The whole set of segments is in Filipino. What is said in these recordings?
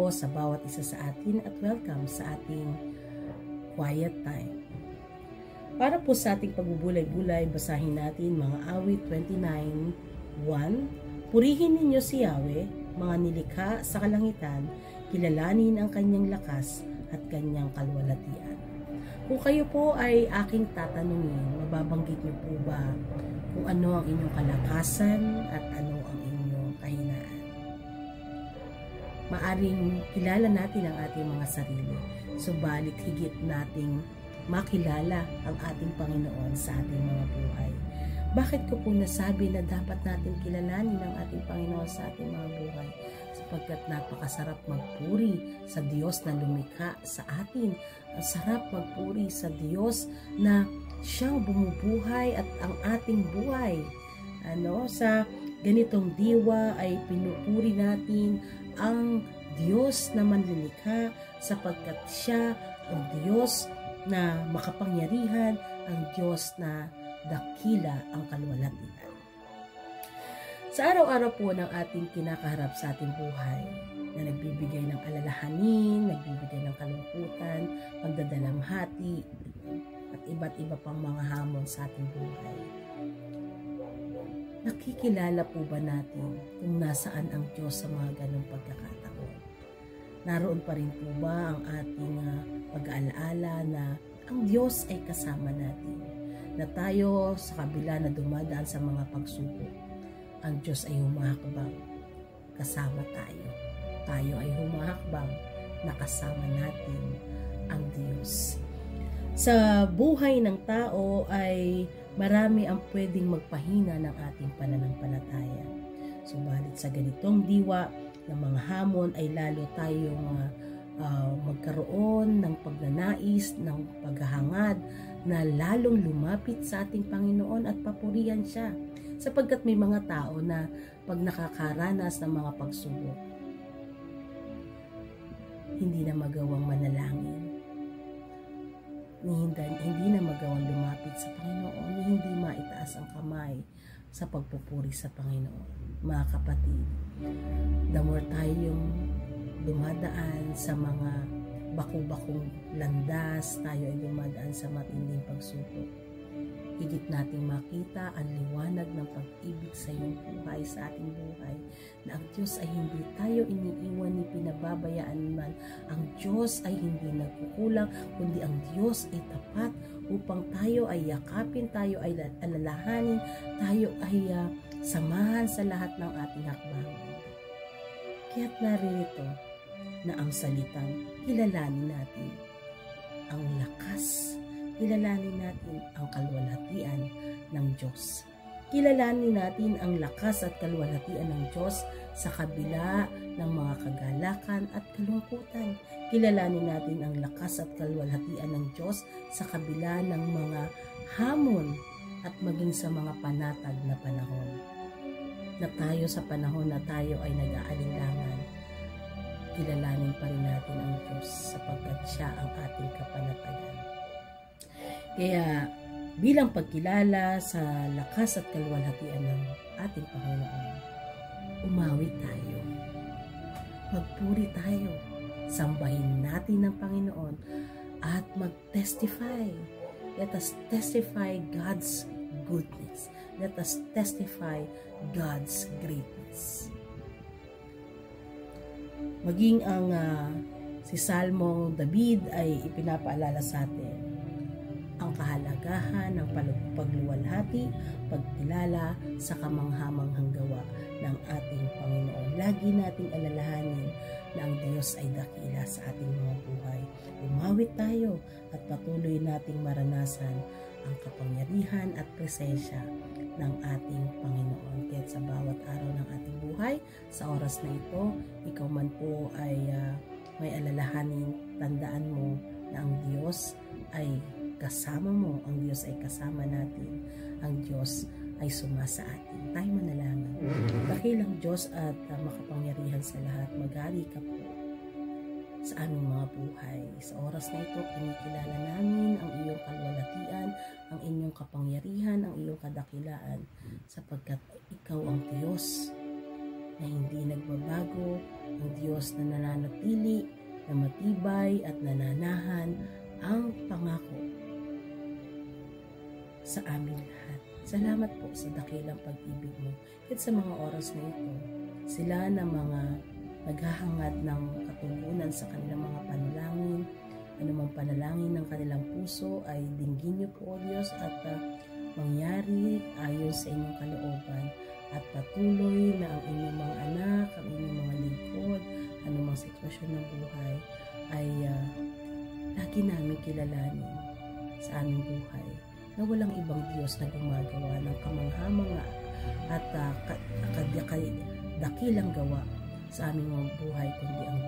po sa bawat isa sa atin at welcome sa ating quiet time. Para po sa ating pagbubulay-bulay, basahin natin mga awit 29:1. Purihin ninyo si Yahweh, mga nilikha sa kalangitan, kilalanin ang kanyang lakas at kanyang kalwalhatian. Kung kayo po ay aking tatanungin, mababanggit niyo po ba kung ano ang inyong kalakasan at ano ang inyong kahinaan? Maaring kilala natin ang ating mga sarili, subalit higit nating makilala ang ating Panginoon sa ating mga buhay. Bakit ko po nasabi na dapat natin kilalanin ang ating Panginoon sa ating mga buhay? Sapagkat napakasarap magpuri sa Diyos na lumikha sa atin. Ang sarap magpuri sa Diyos na siyang bumubuhay at ang ating buhay. Sa ganitong diwa ay pinupuri natin ang Diyos na manlilikha sapagkat siya ang Diyos na makapangyarihan, ang Diyos na dakila ang kalwalhatian. Sa araw-araw po ng ating kinakaharap sa ating buhay, na nagbibigay ng alalahanin, nagbibigay ng kalungkutan, pagdadalamhati, at iba't iba pang mga hamon sa ating buhay. Nakikilala po ba natin kung nasaan ang Diyos sa mga ganong pagkakataon? Naroon pa rin po ba ang ating pag-aalaala na ang Diyos ay kasama natin? Na tayo sa kabila na dumadaan sa mga pagsubok, ang Diyos ay humahakbang, kasama tayo. Tayo ay humahakbang, nakasama natin ang Diyos. Sa buhay ng tao ay marami ang pwedeng magpahina ng ating pananampalataya. Subalit sa ganitong diwa ng mga hamon ay lalo tayong magkaroon ng pagnanais, ng paghahangad na lalong lumapit sa ating Panginoon at papurihan siya. Sapagkat may mga tao na pag nakakaranas ng mga pagsubok, hindi na magawang manalangin. Hindi na magawang lumapit sa Panginoon, hindi maitaas ang kamay sa pagpupuri sa Panginoon. Mga kapatid, the more tayong dumadaan sa mga baku-bakong landas, tayo ay dumadaan sa matinding pagsubok. Higit nating makita ang liwanag ng pag-ibig sa iyong buhay, sa ating buhay, na ang Diyos ay hindi tayo iniiwan ni pinababayaan man. Ang Diyos ay hindi nagkukulang, kundi ang Diyos ay tapat upang tayo ay yakapin, tayo ay alalahanin, tayo ay samahan sa lahat ng ating hakbang. Kaya't narito na ang salitang kilalanin natin ang lakas, kilalanin natin ang kalwalhatian ng Diyos. Kilalanin natin ang lakas at kalwalhatian ng Diyos sa kabila ng mga kagalakan at kalungkutan. Kilalanin natin ang lakas at kalwalhatian ng Diyos sa kabila ng mga hamon at maging sa mga panatag na panahon. Na tayo sa panahon na tayo ay nag-aalinlangan, kilalanin pa rin natin ang Diyos sapagkat siya ang ating kapanatagan. Kaya bilang pagkilala sa lakas at kalwalhatian ng ating Panginoon, umawi tayo, magpuri tayo, sambahin natin ang Panginoon at mag-testify. Let us testify God's goodness. Let us testify God's greatness. Maging ang si Salmong David ay ipinapaalala sa atin ang kahalagahan ng pagluwalhati, pagkilala sa kamanghamanghang gawa ng ating Panginoon. Lagi nating alalahanin na ang Diyos ay dakila sa ating mga buhay. Umawit tayo at patuloy nating maranasan ang kapangyarihan at presensya ng ating Panginoon. Kaya sa bawat araw ng ating buhay, sa oras na ito, ikaw man po ay may alalahanin, tandaan mo na ang Diyos ay kasama mo, ang Diyos ay kasama natin, ang Diyos ay sumasa atin. Tayo manalangin. Dakilang Diyos at makapangyarihan sa lahat, maghari ka po sa aming mga buhay. Sa oras na ito, kinikilala namin ang iyong kalwalhatian, ang inyong kapangyarihan, ang iyong kadakilaan, sapagkat ikaw ang Diyos na hindi nagbabago, ang Diyos na nananatili, na matibay at nananahan ang pangako sa amin lahat. Salamat po sa dakilang pag-ibig mo. At sa mga oras na ito, sila na mga naghahangad ng katugunan sa kanilang mga panalangin, anumang panalangin ng kanilang puso ay dinggin niyo po, O Diyos, at mangyari ayon sa inyong kalooban, at patuloy na ang inyong mga anak, ang inyong mga lingkod, anumang sitwasyon ng buhay ay lagi namin kilalanin sa aming buhay na walang ibang Diyos na gumagawa ng kamangha-mangha at dakilang gawa sa aming mga buhay, kundi ang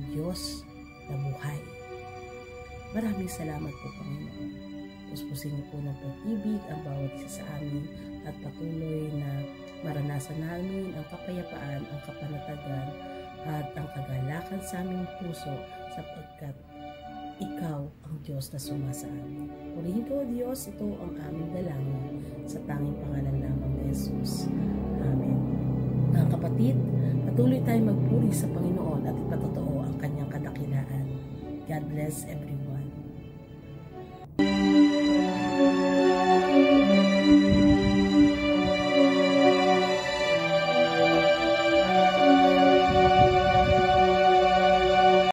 Diyos na buhay. Maraming salamat po, Panginoon. Puspusin niyo po ng pag-ibig ang bawat isa sa amin at patuloy na maranasan namin ang kapayapaan, ang kapanatagan at ang kagalakan sa aming puso, sapagkat Ikaw ang Diyos na sumasa amin. Purihin ko, Diyos, ito ang aming dalangin sa tanging pangalan lamang ni Jesus. Amen. Mga kapatid, patuloy tayong magpuri sa Panginoon at ipatotoo ang kanyang kadakilaan. God bless everyone.